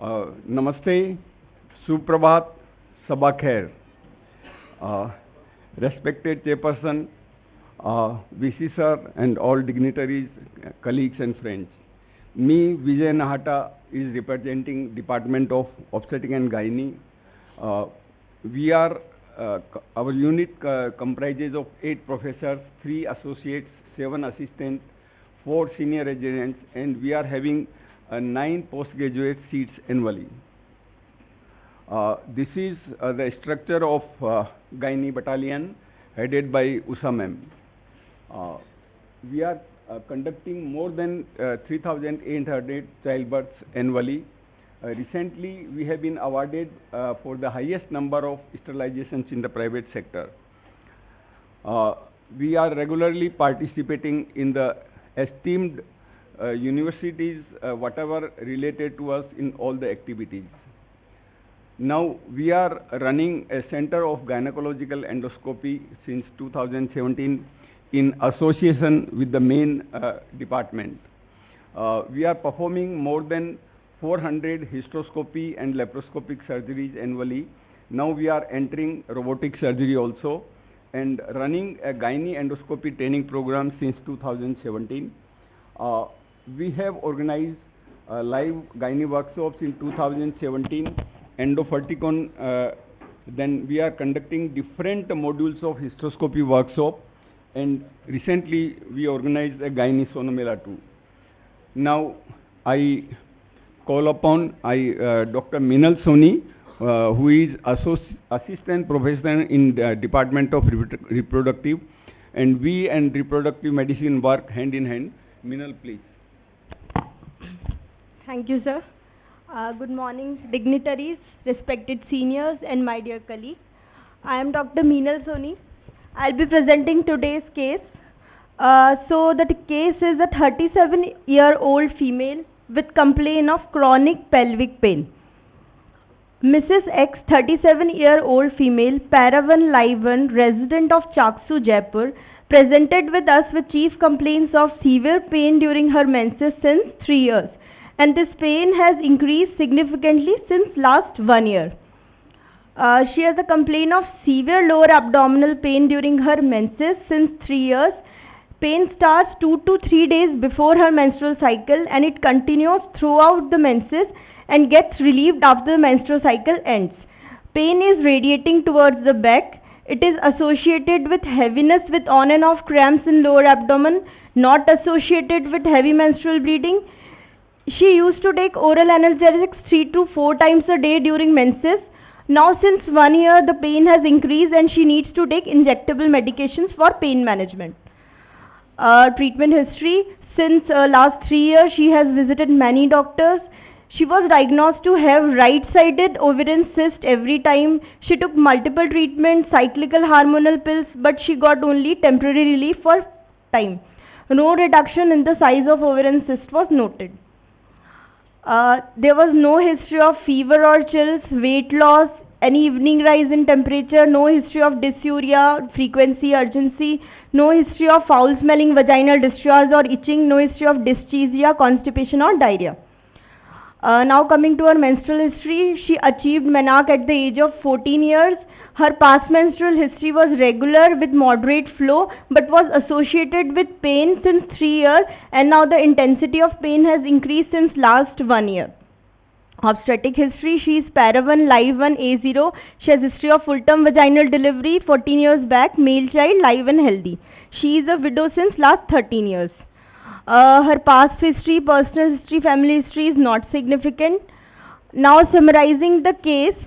Namaste, Suprabhat, Sabah Khair. Respected Chairperson, VC Sir and all dignitaries, colleagues and friends. Me, Vijay Nahata, is representing Department of Obstetrics and Gynae. Our unit comprises of 8 professors, 3 associates, 7 assistants, 4 senior residents, and we are having 9 postgraduate seats annually. This is the structure of Gynae Battalion headed by Usha ma'am. We are conducting more than 3,800 childbirths annually. Recently, we have been awarded for the highest number of sterilizations in the private sector. We are regularly participating in the esteemed universities, whatever related to us in all the activities. Now, we are running a Center of Gynecological Endoscopy since 2017 in association with the main department. We are performing more than 400 hysteroscopy and laparoscopic surgeries annually. Now we are entering robotic surgery also and running a gynae endoscopy training program since 2017. We have organized live gynae workshops in 2017, Endoferticon, then we are conducting different modules of hysteroscopy workshop, and recently we organized a gynae sonomela too. Now I call upon Dr. Minal Soni, who is Assistant Professor in the Department of Reproductive, and we and Reproductive Medicine work hand in hand. Minal, please. Thank you, sir. Good morning, dignitaries, respected seniors, and my dear colleagues. I am Dr. Minal Soni. I'll be presenting today's case. So the case is a 37-year-old female with complaint of chronic pelvic pain. Mrs. X, 37-year-old female, Paravan Laivan, resident of Chaksu, Jaipur, presented with us with chief complaints of severe pain during her menses since 3 years, and this pain has increased significantly since last 1 year. She has a complaint of severe lower abdominal pain during her menses since 3 years. Pain starts 2 to 3 days before her menstrual cycle, and it continues throughout the menses and gets relieved after the menstrual cycle ends. Pain is radiating towards the back. It is associated with heaviness with on and off cramps in lower abdomen, not associated with heavy menstrual bleeding. She used to take oral analgesics 3 to 4 times a day during menses. Now since 1 year the pain has increased and she needs to take injectable medications for pain management. Treatment history: since last 3 years she has visited many doctors. She was diagnosed to have right-sided ovarian cyst every time. She took multiple treatments, cyclical hormonal pills, but she got only temporary relief for time. No reduction in the size of ovarian cyst was noted. There was no history of fever or chills, weight loss, any evening rise in temperature, no history of dysuria, frequency, urgency, no history of foul-smelling vaginal discharge or itching, no history of dyschezia, constipation or diarrhea. Now coming to her menstrual history, she achieved menarche at the age of 14 years. Her past menstrual history was regular with moderate flow but was associated with pain since 3 years, and now the intensity of pain has increased since last 1 year. Obstetric history: she is Paravan live 1 A0. She has history of full-term vaginal delivery 14 years back, male child, live and healthy. She is a widow since last 13 years. Her past history, personal history, family history is not significant. Now summarizing the case: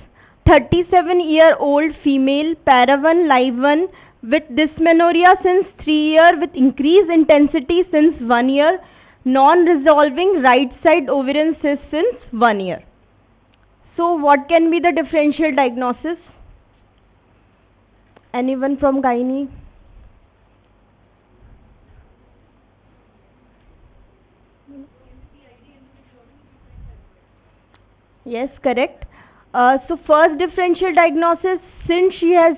37-year-old female, Paravan live 1, with dysmenorrhea since 3 years with increased intensity since 1 year, non-resolving right side ovarian cyst since 1 year. So what can be the differential diagnosis? Anyone from gynae? Yes, correct. So first differential diagnosis: since she has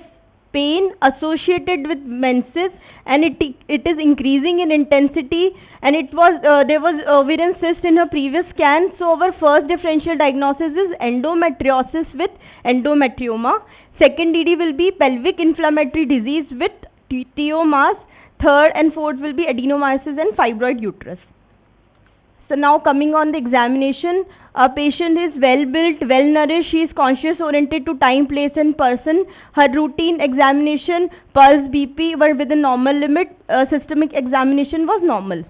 pain associated with menses, and it is increasing in intensity, and it was there was ovarian cyst in her previous scan. So our first differential diagnosis is endometriosis with endometrioma. Second DD will be pelvic inflammatory disease with TO mass. Third and fourth will be adenomyosis and fibroid uterus. So now coming on the examination, a patient is well built, well nourished, she is conscious oriented to time, place and person. Her routine examination, pulse, BP were within normal limit, systemic examination was normal.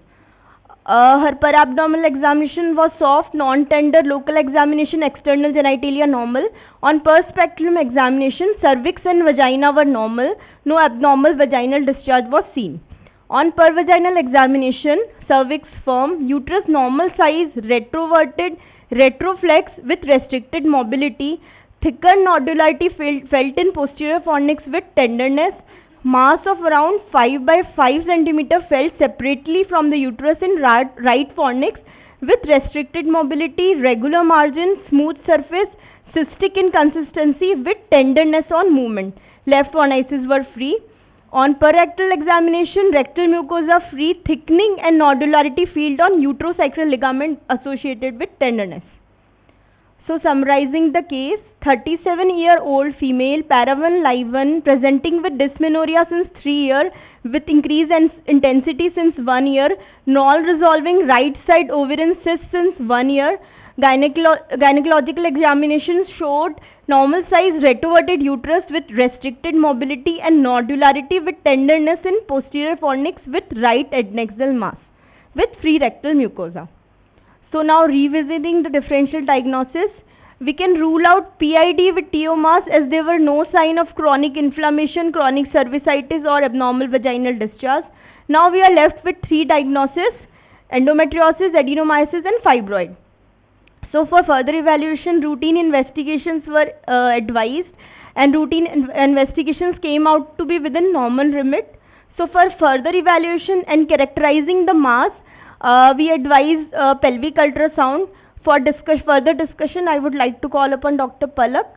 Her perabdominal examination was soft, non-tender, local examination, external genitalia normal. On perspectrum examination, cervix and vagina were normal, no abnormal vaginal discharge was seen. On pervaginal examination, cervix firm, uterus normal size, retroverted, retroflex with restricted mobility, thicker nodularity felt in posterior fornix with tenderness, mass of around 5 by 5 cm felt separately from the uterus in right fornix with restricted mobility, regular margin, smooth surface, cystic in consistency with tenderness on movement. Left fornices were free. On perrectal examination, rectal mucosa free, thickening and nodularity field on uterosacral ligament associated with tenderness. So summarizing the case, 37-year-old female, para-1, live-1, presenting with dysmenorrhea since 3 years, with increase in intensity since 1 year, non-resolving right side ovarian cyst since 1 year. Gynecological examination showed normal size retroverted uterus with restricted mobility and nodularity with tenderness in posterior fornix with right adnexal mass with free rectal mucosa. So now revisiting the differential diagnosis, we can rule out PID with TO mass as there were no sign of chronic inflammation, chronic cervicitis or abnormal vaginal discharge. Now we are left with 3 diagnoses: endometriosis, adenomyosis and fibroid. So for further evaluation, routine investigations were advised, and routine investigations came out to be within normal limit. So for further evaluation and characterizing the mass, we advise pelvic ultrasound. For further discussion, I would like to call upon Dr. Palak.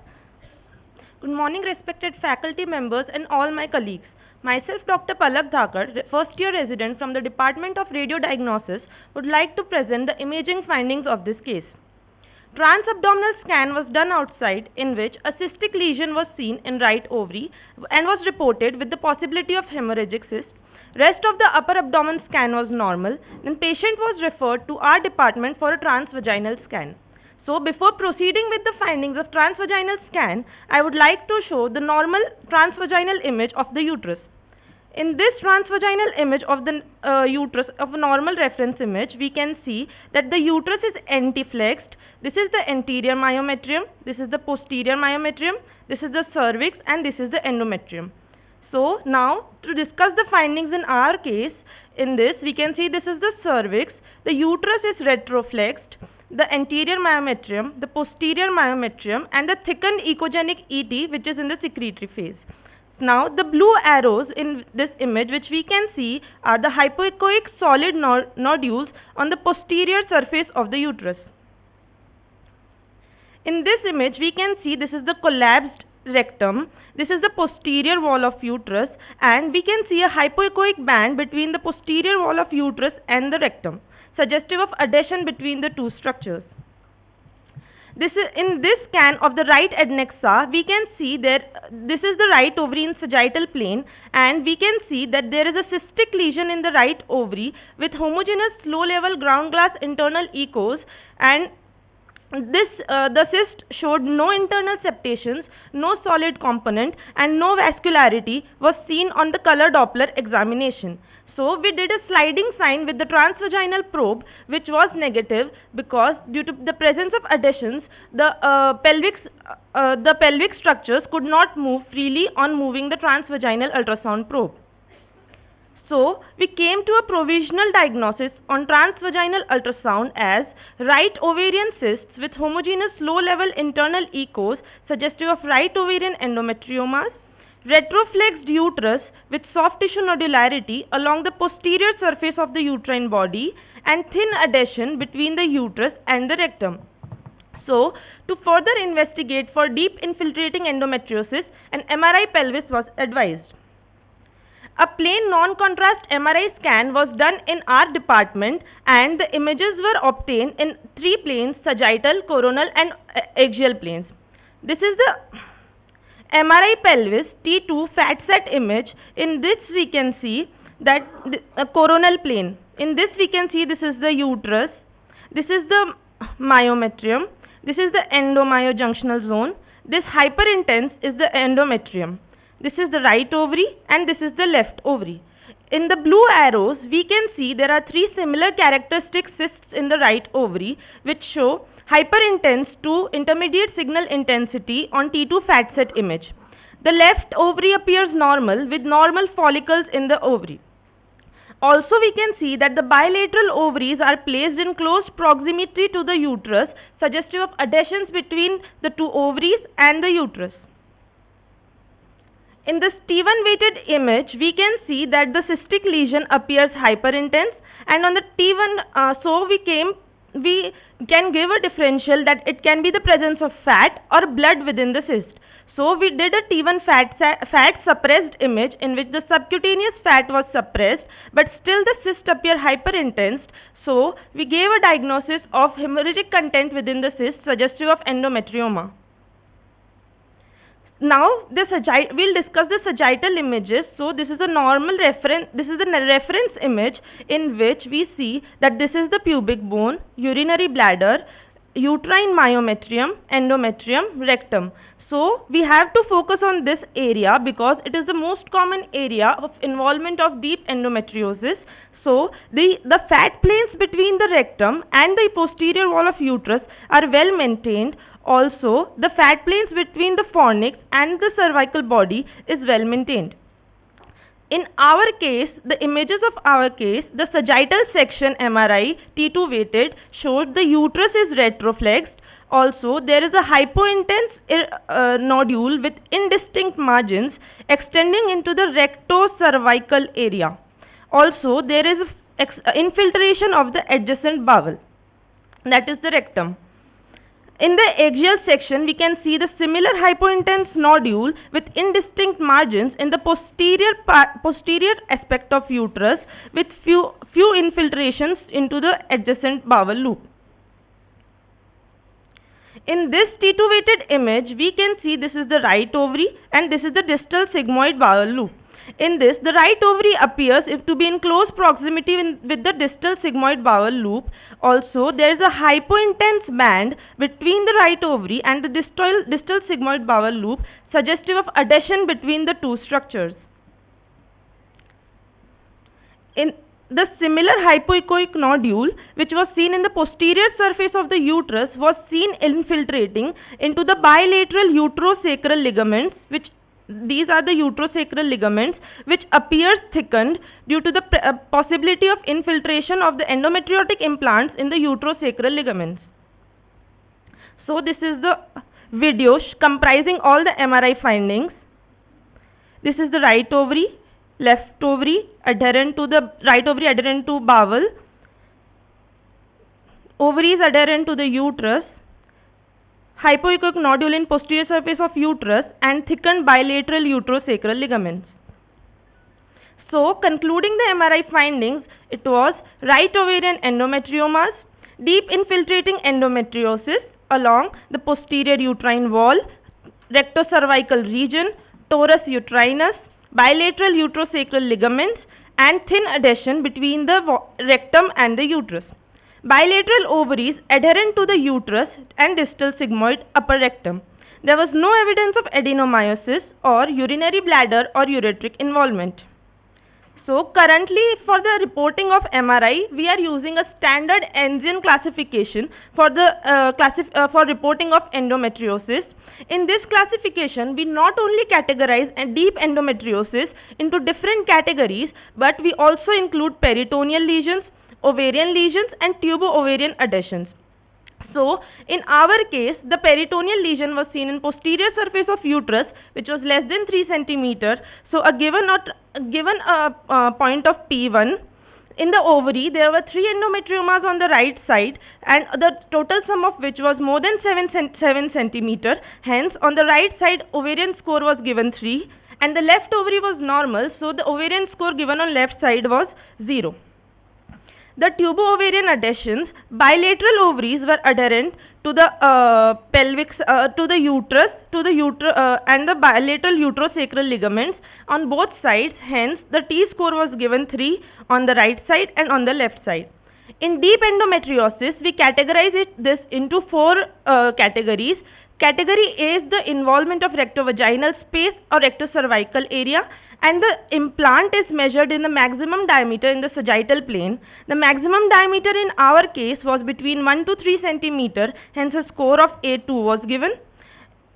Good morning, respected faculty members and all my colleagues. Myself, Dr. Palak Dhakar, first-year resident from the Department of Radiodiagnosis, would like to present the imaging findings of this case. Transabdominal scan was done outside, in which a cystic lesion was seen in right ovary and was reported with the possibility of hemorrhagic cyst. Rest of the upper abdomen scan was normal. Then patient was referred to our department for a transvaginal scan. So before proceeding with the findings of transvaginal scan, I would like to show the normal transvaginal image of the uterus. In this transvaginal image of the uterus, of a normal reference image, we can see that the uterus is antiflexed. This is the anterior myometrium, this is the posterior myometrium, this is the cervix and this is the endometrium. So now to discuss the findings in our case, in this we can see this is the cervix, the uterus is retroflexed, the anterior myometrium, the posterior myometrium and the thickened echogenic ET which is in the secretory phase. Now the blue arrows in this image which we can see are the hypoechoic solid nodules on the posterior surface of the uterus. In this image we can see this is the collapsed rectum, this is the posterior wall of uterus, and we can see a hypoechoic band between the posterior wall of uterus and the rectum, suggestive of adhesion between the two structures. In this scan of the right adnexa, we can see that this is the right ovary in sagittal plane, and we can see that there is a cystic lesion in the right ovary with homogeneous low-level ground glass internal echoes, and the cyst showed no internal septations, no solid component and no vascularity was seen on the color Doppler examination. So we did a sliding sign with the transvaginal probe which was negative because due to the presence of adhesions, the pelvic structures could not move freely on moving the transvaginal ultrasound probe. So we came to a provisional diagnosis on transvaginal ultrasound as right ovarian cysts with homogeneous low-level internal echoes suggestive of right ovarian endometriomas, retroflexed uterus with soft tissue nodularity along the posterior surface of the uterine body and thin adhesion between the uterus and the rectum. So, to further investigate for deep infiltrating endometriosis, an MRI pelvis was advised. A plain non-contrast MRI scan was done in our department and the images were obtained in 3 planes: sagittal, coronal and axial planes. This is the MRI pelvis T2 fat set image. In this we can see that coronal plane. In this we can see this is the uterus, this is the myometrium, this is the endomyojunctional zone, this hyperintense is the endometrium. This is the right ovary and this is the left ovary. In the blue arrows, we can see there are 3 similar characteristic cysts in the right ovary which show hyperintense to intermediate signal intensity on T2 fat set image. The left ovary appears normal with normal follicles in the ovary. Also, we can see that the bilateral ovaries are placed in close proximity to the uterus, suggestive of adhesions between the 2 ovaries and the uterus. In the T1 weighted image, we can see that the cystic lesion appears hyperintense, and on the T1, we can give a differential that it can be the presence of fat or blood within the cyst. So we did a T1 fat suppressed image in which the subcutaneous fat was suppressed, but still the cyst appear hyperintense. So we gave a diagnosis of hemorrhagic content within the cyst, suggestive of endometrioma. Now we'll discuss the sagittal images. So this is a normal reference. This is the reference image in which we see that this is the pubic bone, urinary bladder, uterine myometrium, endometrium, rectum. So we have to focus on this area because it is the most common area of involvement of deep endometriosis. So the fat planes between the rectum and the posterior wall of uterus are well maintained. Also, the fat planes between the fornix and the cervical body is well maintained. In our case, the images of our case, the sagittal section MRI T2 weighted showed the uterus is retroflexed. Also, there is a hypointense nodule with indistinct margins extending into the rectocervical area. Also, there is infiltration of the adjacent bowel, that is the rectum. In the axial section, we can see the similar hypointense nodule with indistinct margins in the posterior aspect of uterus with few infiltrations into the adjacent bowel loop. In this T2 weighted image, we can see this is the right ovary and this is the distal sigmoid bowel loop. In this, the right ovary appears to be in close proximity with the distal sigmoid bowel loop. Also, there is a hypointense band between the right ovary and the distal sigmoid bowel loop, suggestive of adhesion between the 2 structures. In the similar hypoechoic nodule, which was seen in the posterior surface of the uterus, was seen infiltrating into the bilateral uterosacral ligaments, these are the uterosacral ligaments, which appears thickened due to the possibility of infiltration of the endometriotic implants in the uterosacral ligaments. So this is the video comprising all the MRI findings. This is the right ovary, left ovary adherent to the right ovary adherent to bowel, ovaries adherent to the uterus, hypoechoic nodule in posterior surface of uterus and thickened bilateral uterosacral ligaments. So concluding the MRI findings, it was right ovarian endometriomas, deep infiltrating endometriosis along the posterior uterine wall, rectocervical region, torus uterinus, bilateral uterosacral ligaments and thin adhesion between the rectum and the uterus. Bilateral ovaries adherent to the uterus and distal sigmoid upper rectum. There was no evidence of adenomyosis or urinary bladder or ureteric involvement. So currently for the reporting of MRI, we are using a standard Enzian classification for for reporting of endometriosis. In this classification, we not only categorize deep endometriosis into different categories, but we also include peritoneal lesions, ovarian lesions and tubo-ovarian adhesions. So, in our case, the peritoneal lesion was seen in posterior surface of uterus, which was less than 3 cm. So, a given point of P1, In the ovary, there were 3 endometriomas on the right side, and the total sum of which was more than 7 centimeter. Hence, on the right side, ovarian score was given 3, and the left ovary was normal, so the ovarian score given on left side was 0. The tubo-ovarian adhesions, bilateral ovaries were adherent to the pelvic, to the uterus, and the bilateral uterosacral ligaments on both sides. Hence, the T-score was given 3 on the right side and on the left side. In deep endometriosis, we categorize this into 4 categories. Category A is the involvement of rectovaginal space or rectocervical area, and the implant is measured in the maximum diameter in the sagittal plane. The maximum diameter in our case was between 1 to 3 centimeter, hence a score of A2 was given.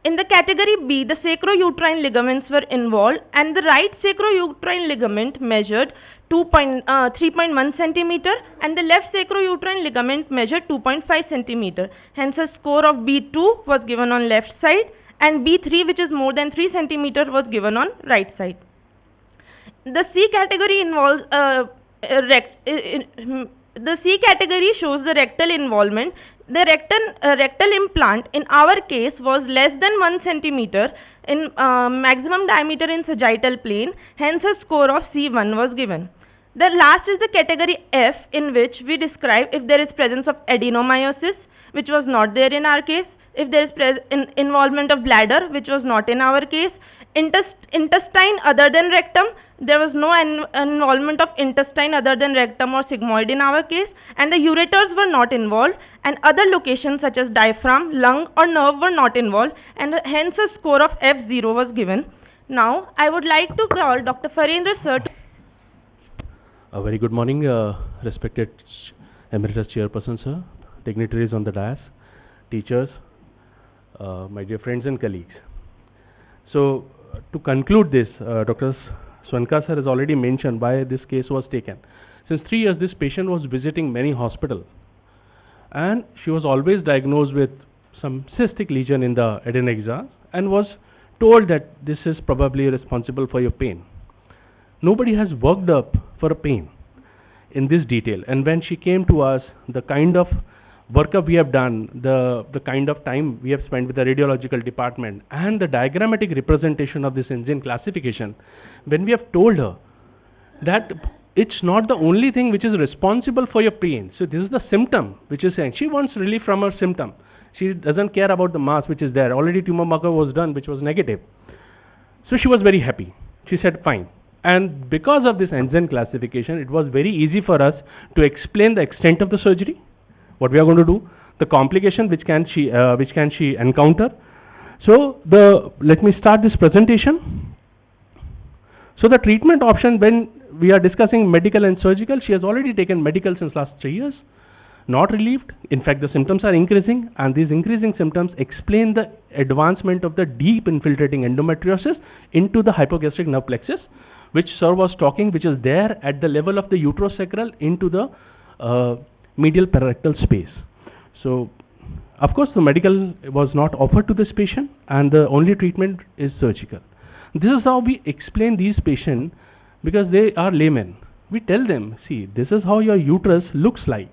In the category B, the sacrouterine ligaments were involved, and the right sacrouterine ligament measured 3.1 centimeter, and the left sacrouterine ligament measured 2.5 centimeter. Hence a score of B2 was given on left side, and B3, which is more than 3 centimeter, was given on right side. The C category involves the C category shows the rectal involvement. The rectal implant in our case was less than 1 centimeter in maximum diameter in sagittal plane. Hence a score of C1 was given. The last is the category F, in which we describe if there is presence of adenomyosis, which was not there in our case, if there is involvement of bladder, which was not in our case, intestine other than rectum, there was no involvement of intestine other than rectum or sigmoid in our case, and the ureters were not involved, and other locations such as diaphragm, lung or nerve were not involved, and hence a score of F0 was given. Now, I would like to call Dr. Farendra sir to... A very good morning, respected Emeritus Chairperson sir, dignitaries on the dais, teachers, my dear friends and colleagues. So, to conclude this, Dr. Swanka sir has already mentioned why this case was taken. Since 3 years, this patient was visiting many hospitals, and she was always diagnosed with some cystic lesion in the adenoids and was told that this is probably responsible for your pain. Nobody has worked up for a pain in this detail, and when she came to us, the kind of workup we have done, the kind of time we have spent with the radiological department, and the diagrammatic representation of this engine classification, when we have told her that it's not the only thing which is responsible for your pain. So this is the symptom which is saying she wants relief from her symptom. She doesn't care about the mass which is there. Already tumor marker was done, which was negative. So she was very happy. She said fine. And because of this enzyme classification, it was very easy for us to explain the extent of the surgery, what we are going to do, the complication which can she encounter. So let me start this presentation. So the treatment option, when we are discussing medical and surgical, she has already taken medical since last 3 years, not relieved. In fact, the symptoms are increasing, and these increasing symptoms explain the advancement of the deep infiltrating endometriosis into the hypogastric nerve plexus, which sir was talking, which is there at the level of the uterosacral into the medial pararectal space. So, of course, the medical was not offered to this patient, and the only treatment is surgical. This is how we explain these patients, because they are laymen. We tell them, see, this is how your uterus looks like,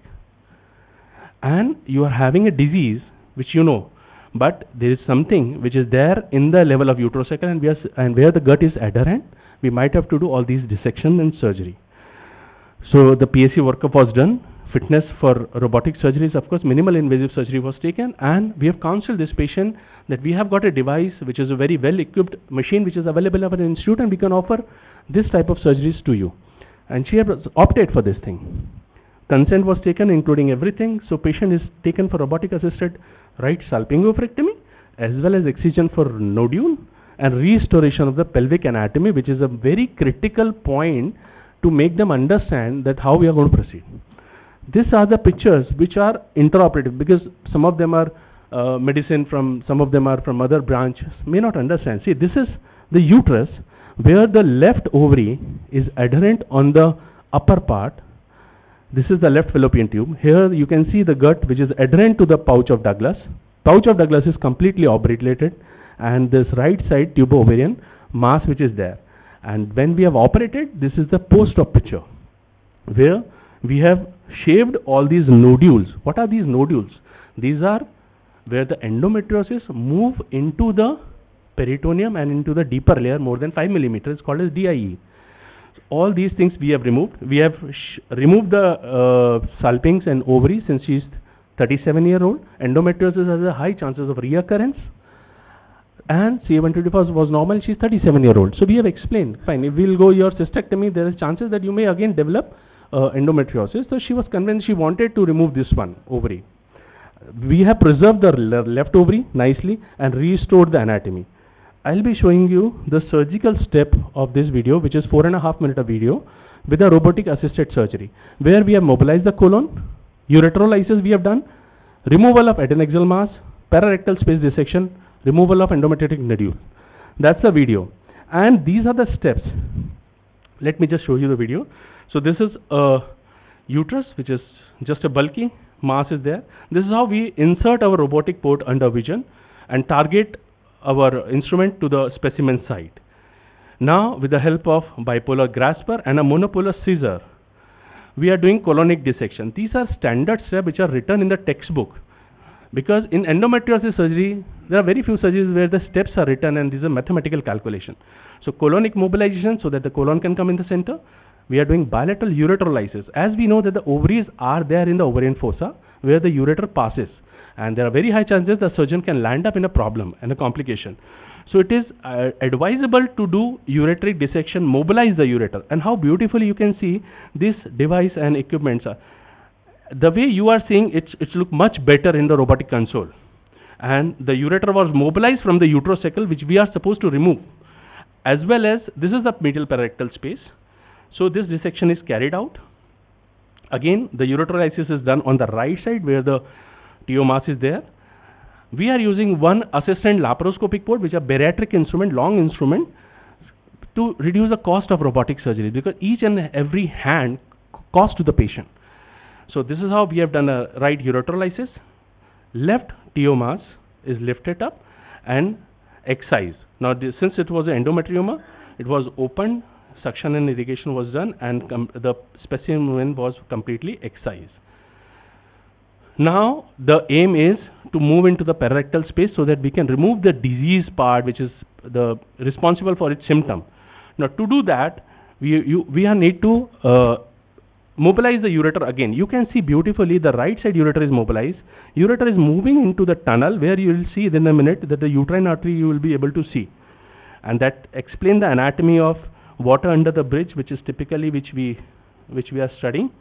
and you are having a disease which you know, but there is something which is there in the level of uterosacral, and where the gut is adherent, we might have to do all these dissection and surgery. So the PSC workup was done. Fitness for robotic surgeries, of course, minimal invasive surgery was taken, and we have counseled this patient that we have got a device which is a very well equipped machine which is available at an institute, and we can offer this type of surgeries to you. And she has opted for this thing. Consent was taken, including everything. So patient is taken for robotic assisted right salpingoophorectomy as well as excision for nodule and restoration of the pelvic anatomy, which is a very critical point to make them understand that how we are going to proceed. These are the pictures which are intraoperative, because some of them are medicine from, some of them are from other branches, may not understand. See, this is the uterus where the left ovary is adherent on the upper part. This is the left fallopian tube. Here you can see the gut which is adherent to the pouch of Douglas. Pouch of Douglas is completely obliterated, and this right side tubo-ovarian mass which is there. And when we have operated, this is the post-op picture, where we have shaved all these nodules. What are these nodules? These are where the endometriosis move into the peritoneum and into the deeper layer more than 5 millimeters, called as DIE. All these things we have removed. We have removed the salpinx and ovaries since she is 37-year-old. Endometriosis has a high chances of reoccurrence, and CA125 was normal. She is 37-year-old. So we have explained, fine, if we will go your cystectomy, there is chances that you may again develop endometriosis. So she was convinced, she wanted to remove this one ovary. We have preserved the left ovary nicely and restored the anatomy. I'll be showing you the surgical step of this video, which is 4.5 minute of video with a robotic assisted surgery, where we have mobilized the colon, ureterolysis we have done, removal of adnexal mass, pararectal space dissection, removal of endometriotic nodule. That's the video. And these are the steps. Let me just show you the video. So this is a uterus, which is just a bulky mass is there. This is how we insert our robotic port under vision and target our instrument to the specimen site. Now, with the help of bipolar grasper and a monopolar scissor, we are doing colonic dissection. These are standard steps which are written in the textbook, because in endometriosis surgery, there are very few surgeries where the steps are written and these are mathematical calculation. So colonic mobilization, so that the colon can come in the center. We are doing bilateral ureterolysis. As we know that the ovaries are there in the ovarian fossa where the ureter passes, and there are very high chances the surgeon can land up in a problem and a complication. So it is advisable to do ureteric dissection, mobilize the ureter. And how beautifully you can see this device and equipments are. The way you are seeing it look much better in the robotic console. And the ureter was mobilized from the uterosacral, which we are supposed to remove. As well as this is the medial pararectal space. So this dissection is carried out. Again, the ureterolysis is done on the right side where the TO mass is there. We are using one assistant laparoscopic port, which is a bariatric instrument, long instrument, to reduce the cost of robotic surgery, because each and every hand cost to the patient. So this is how we have done a right ureterolysis. Left TO mass is lifted up and excised. Now since it was an endometrioma, it was opened, suction and irrigation was done, and the specimen was completely excised. Now the aim is to move into the pararectal space so that we can remove the disease part, which is the responsible for its symptom. Now to do that, we need to mobilize the ureter again. You can see beautifully the right side ureter is mobilized. Ureter is moving into the tunnel where you will see within a minute that the uterine artery you will be able to see. And that explains the anatomy of water under the bridge, which is typically which we are studying.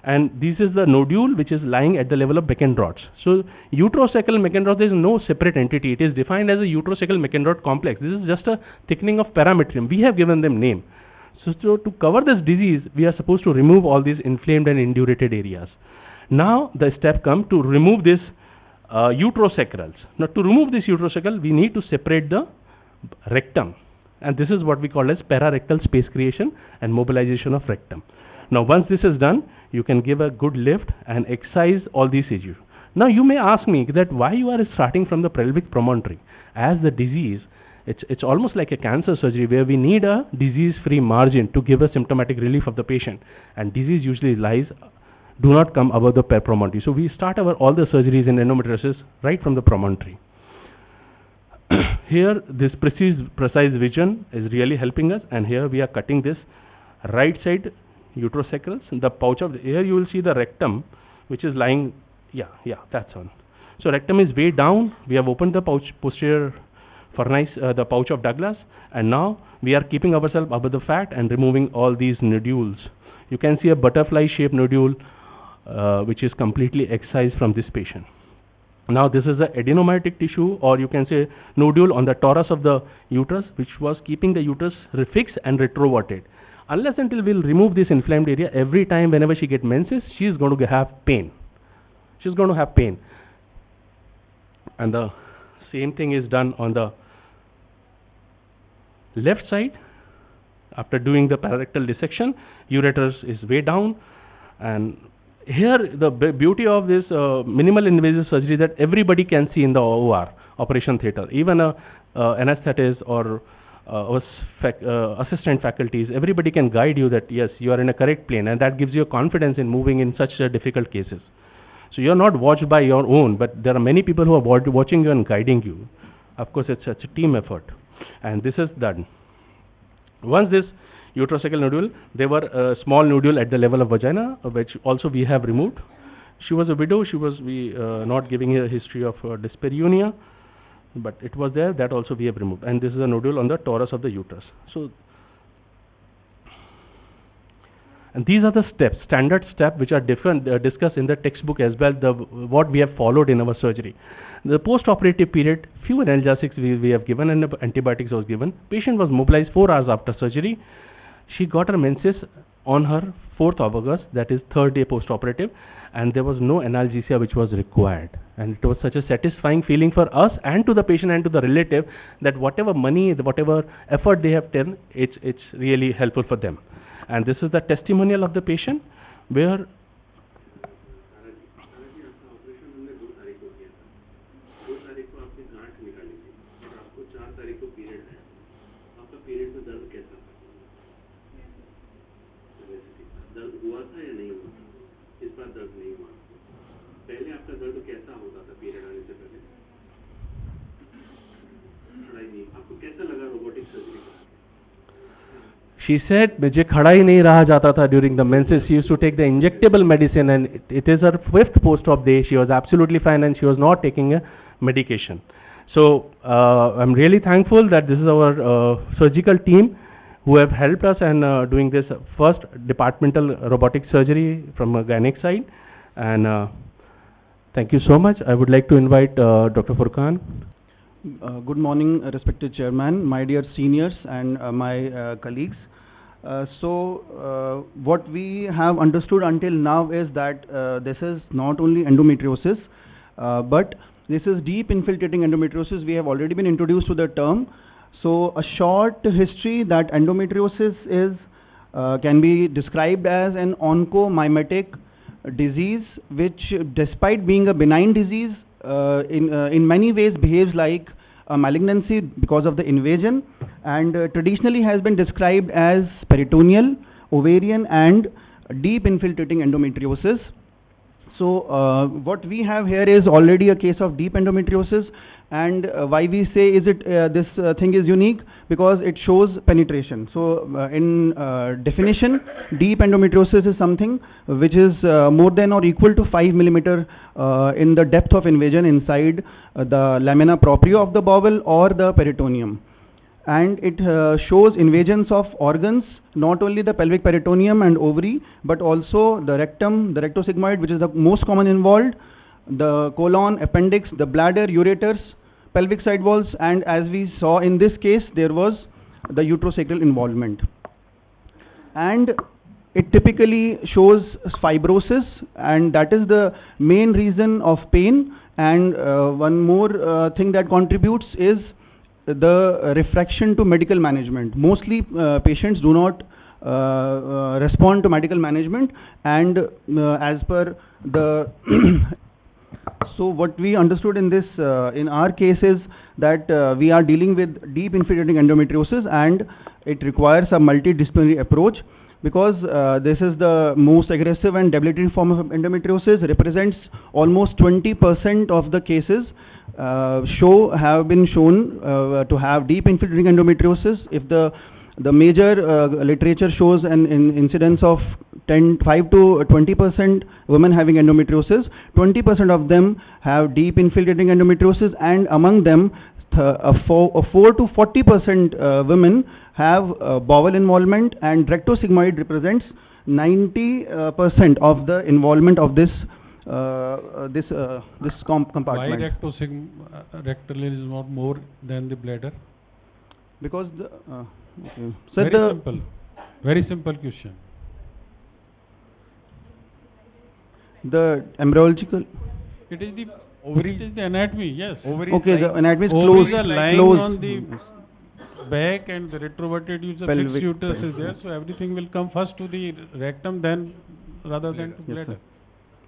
And this is the nodule which is lying at the level of Becken rods. So uterosacral Becken rod, there is no separate entity. It is defined as a uterosacral Becken rod complex. This is just a thickening of parametrium. We have given them name. So to cover this disease, we are supposed to remove all these inflamed and indurated areas. Now the step comes to remove this uterosacrals. Now to remove this uterosacral, we need to separate the rectum. And this is what we call as pararectal space creation and mobilization of rectum. Now once this is done, you can give a good lift and excise all these issues. Now you may ask me that why you are starting from the pelvic promontory. As the disease, it's almost like a cancer surgery where we need a disease-free margin to give a symptomatic relief of the patient. And disease usually do not come above the promontory. So we start all the surgeries in endometriosis right from the promontory. Here this precise vision is really helping us, and here we are cutting this right side uterosacrals. The pouch of here you will see the rectum, which is lying. Yeah, that's on. So rectum is way down. We have opened the pouch posterior furnace, the pouch of Douglas, and now we are keeping ourselves above the fat and removing all these nodules. You can see a butterfly-shaped nodule, which is completely excised from this patient. Now this is the adenomyotic tissue, or you can say nodule on the torus of the uterus, which was keeping the uterus fixed and retroverted. Unless until we'll remove this inflamed area, every time whenever she gets menses, she is going to have pain. She's going to have pain. And the same thing is done on the left side. After doing the pararectal dissection, ureter is way down, and here the beauty of this minimal invasive surgery that everybody can see in the OR, operation theatre. Even a anesthetist or assistant faculties, everybody can guide you that yes, you are in a correct plane, and that gives you confidence in moving in such difficult cases. So you are not watched by your own, but there are many people who are watching you and guiding you. Of course, it's a team effort, and this is done. Once this uterosacral nodule, there were a small nodule at the level of vagina, which also we have removed. She was a widow. She was not giving a history of dyspareunia, but it was there. That also we have removed. And this is a nodule on the torus of the uterus. So, and these are the steps, standard steps, which are different, discussed in the textbook as well. What we have followed in our surgery. The post-operative period, few analgesics we have given and antibiotics was given. Patient was mobilized 4 hours after surgery. She got her menses on her 4th of August, that is 3rd day post-operative, and there was no analgesia which was required. And it was such a satisfying feeling for us and to the patient and to the relative that whatever money, whatever effort they have done, it's really helpful for them. And this is the testimonial of the patient where she said, मुझे खड़ा ही नहीं रहा जाता था during the menses. She used to take the injectable medicine, and it is her 5th post-op day. She was absolutely fine, and she was not taking a medication. So I'm really thankful that this is our surgical team who have helped us and doing this first departmental robotic surgery from a gynec side. And thank you so much. I would like to invite Dr. Furkan. Good morning, respected chairman, my dear seniors and my colleagues. What we have understood until now is that this is not only endometriosis, but this is deep infiltrating endometriosis. We have already been introduced to the term. So a short history that endometriosis is can be described as an oncomimetic disease, which despite being a benign disease, in many ways behaves like a malignancy because of the invasion, and traditionally has been described as peritoneal, ovarian and deep infiltrating endometriosis. So what we have here is already a case of deep endometriosis, and why we say is it this thing is unique, because it shows penetration. So in definition, deep endometriosis is something which is more than or equal to 5 millimeter in the depth of invasion inside the lamina propria of the bowel or the peritoneum, and it shows invasions of organs, not only the pelvic peritoneum and ovary, but also the rectum, the rectosigmoid, which is the most common involved, the colon, appendix, the bladder, ureters, pelvic side walls, and as we saw in this case, there was the uterosacral involvement. And it typically shows fibrosis, and that is the main reason of pain. And one more thing that contributes is the refraction to medical management. Mostly patients do not respond to medical management, and as per the so what we understood in this in our case is that we are dealing with deep infiltrating endometriosis, and it requires a multidisciplinary approach, because this is the most aggressive and debilitating form of endometriosis. Represents almost 20% of the cases have been shown to have deep infiltrating endometriosis. If the major literature shows an incidence of 5 to 20% women having endometriosis, 20% of them have deep infiltrating endometriosis, and among them 4 to 40% women have bowel involvement, and rectosigmoid represents 90% of the involvement of this compartment. Why rectal is not more than the bladder? Because the okay. So very simple question. The embryological. It is the ovary. It is the anatomy. Yes. Ovary okay, the anatomy is closed. Ovaries are lying on the back, and the retroverted fixed uterus is there. So everything will come first to the rectum, then rather than to bladder.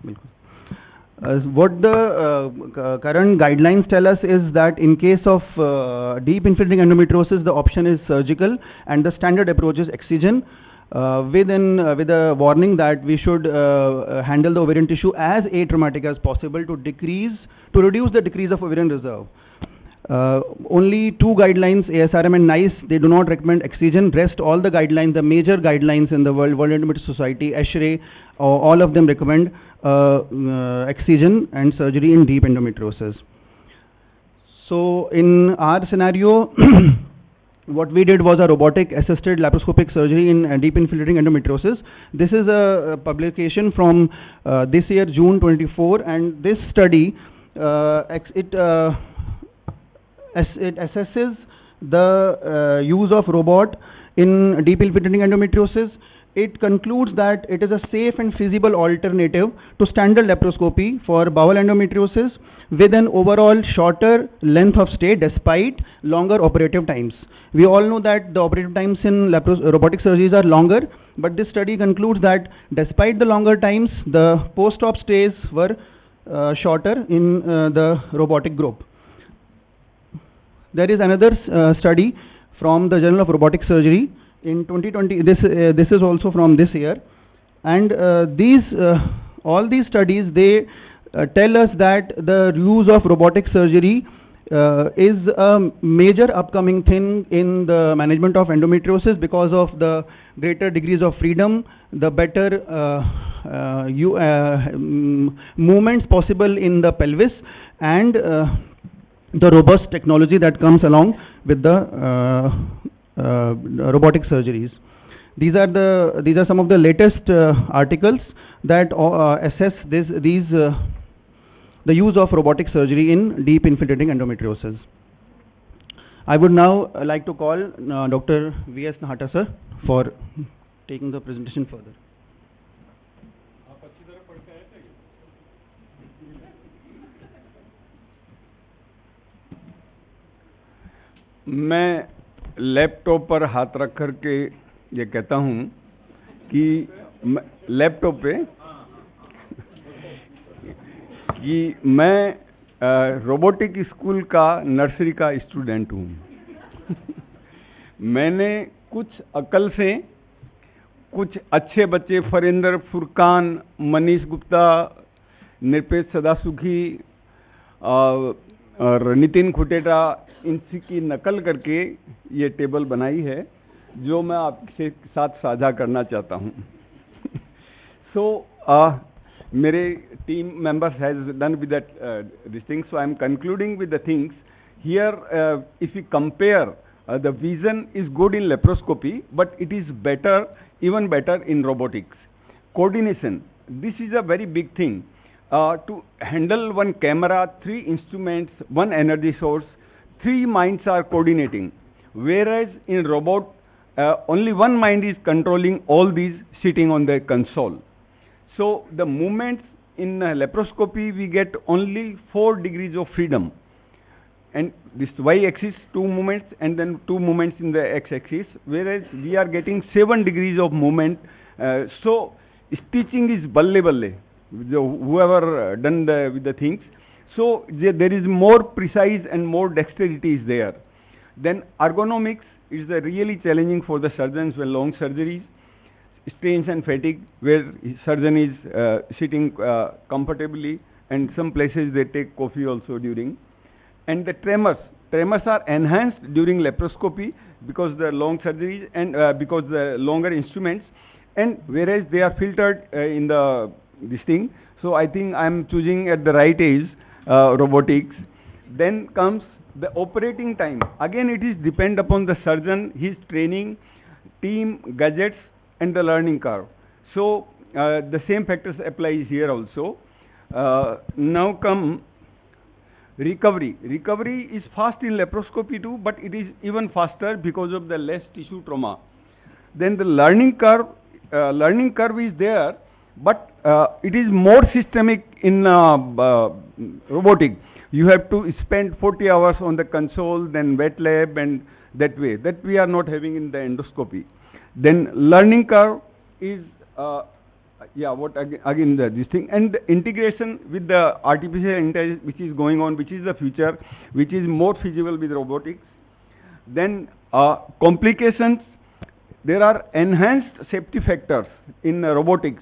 Yes, What the current guidelines tell us is that in case of deep infiltrating endometriosis, the option is surgical, and the standard approach is excision, with a warning that we should handle the ovarian tissue as atraumatic as possible to reduce the decrease of ovarian reserve. Only two guidelines, ASRM and NICE, they do not recommend excision. Rest all the guidelines, the major guidelines in the World Endometriosis Society, ASHRAE, all of them recommend excision and surgery in deep endometriosis. So in our scenario, what we did was a robotic assisted laparoscopic surgery in deep infiltrating endometriosis. This is a publication from this year, June 24, and this study, it assesses the use of robot in deep infiltrating endometriosis. It concludes that it is a safe and feasible alternative to standard laparoscopy for bowel endometriosis with an overall shorter length of stay despite longer operative times. We all know that the operative times in robotic surgeries are longer, but this study concludes that despite the longer times, the post-op stays were shorter in the robotic group. There is another study from the Journal of Robotic Surgery in 2020. This is also from this year, and all these studies, they tell us that the use of robotic surgery is a major upcoming thing in the management of endometriosis because of the greater degrees of freedom, the better movements possible in the pelvis, and the robust technology that comes along with the robotic surgeries. These are some of the latest articles that assess the use of robotic surgery in deep infiltrating endometriosis. I would now like to call Dr. V.S. Nahata sir for taking the presentation further. मैं laptop पर हाथ रख कर के ये कहता हूँ कि लैपटॉप पे कि मैं रोबोटिक स्कूल का नर्सरी का स्टूडेंट हूँ। मैंने कुछ अकल से कुछ अच्छे बच्चे फरेंद्र, फुरकान, मनीष गुप्ता, निरपेश सदासुखी और नितिन खुटेटा, इनकी की नकल करके ये टेबल बनाई है जो मैं आपके साथ साझा करना चाहता हूँ। मेरे team members has done with that this thing, so I am concluding with the things here. If we compare, the vision is good in laparoscopy, but it is better, even better in robotics. Coordination, this is a very big thing. To handle one camera, 3 instruments, 1 energy source, 3 minds are coordinating, whereas in robot only 1 mind is controlling all these sitting on the console. So the movements in laparoscopy, we get only 4 degrees of freedom, and this y-axis 2 movements and then 2 movements in the x-axis, whereas we are getting 7 degrees of movement. So stitching is balle, whoever done with the things. So there is more precise and more dexterity is there. Then ergonomics is really challenging for the surgeons with long surgeries, strains and fatigue, where surgeon is sitting comfortably, and some places they take coffee also during. And the tremors are enhanced during laparoscopy because the long surgeries and because the longer instruments, and whereas they are filtered in this thing. So I think I am choosing at the right age robotics. Then comes the operating time. Again, it is depend upon the surgeon, his training, team, gadgets, and the learning curve. So the same factors applies here also. Now come recovery. Recovery is fast in laparoscopy too, but it is even faster because of the less tissue trauma. Then the learning curve is there, but it is more systemic in robotic. You have to spend 40 hours on the console, then wet lab, and that way. That we are not having in the endoscopy. Then learning curve is Yeah, what again this thing, and the integration with the artificial intelligence which is going on, which is the future, which is more feasible with robotics. Then complications, there are enhanced safety factors in robotics.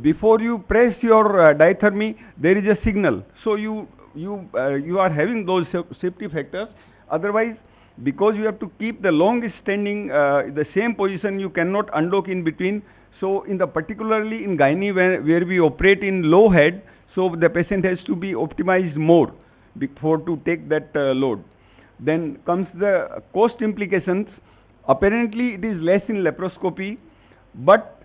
Before you press your diathermy, there is a signal. So you are having those safety factors. Otherwise, because you have to keep the long standing the same position, you cannot unlock in between. So in the particularly in gynae where we operate in low head, so the patient has to be optimized more before to take that load. Then comes the cost implications. Apparently it is less in laparoscopy, but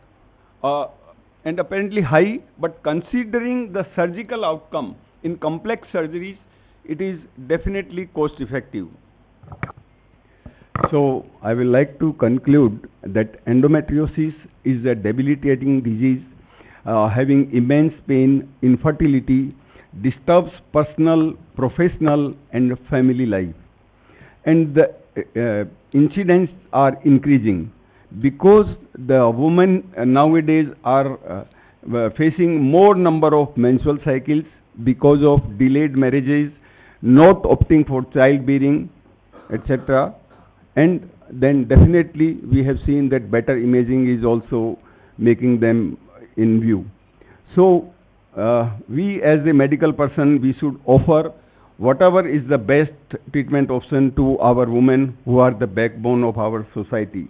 and apparently high, but considering the surgical outcome in complex surgeries, it is definitely cost effective. So I will like to conclude that endometriosis is a debilitating disease having immense pain, infertility, disturbs personal, professional and family life. And the incidents are increasing because the women nowadays are facing more number of menstrual cycles because of delayed marriages, not opting for childbearing, etc. And then definitely we have seen that better imaging is also making them in view. So we as a medical person, we should offer whatever is the best treatment option to our women who are the backbone of our society.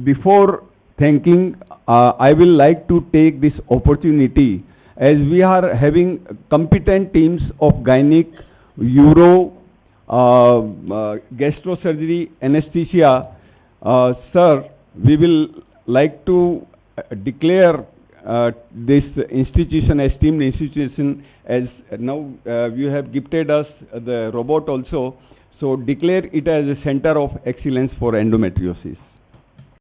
Before thanking, I will like to take this opportunity, as we are having competent teams of gynec, uro, gastrosurgery, anesthesia. Sir, we will like to declare this institution, esteemed institution, as now you have gifted us the robot also, so declare it as a center of excellence for endometriosis.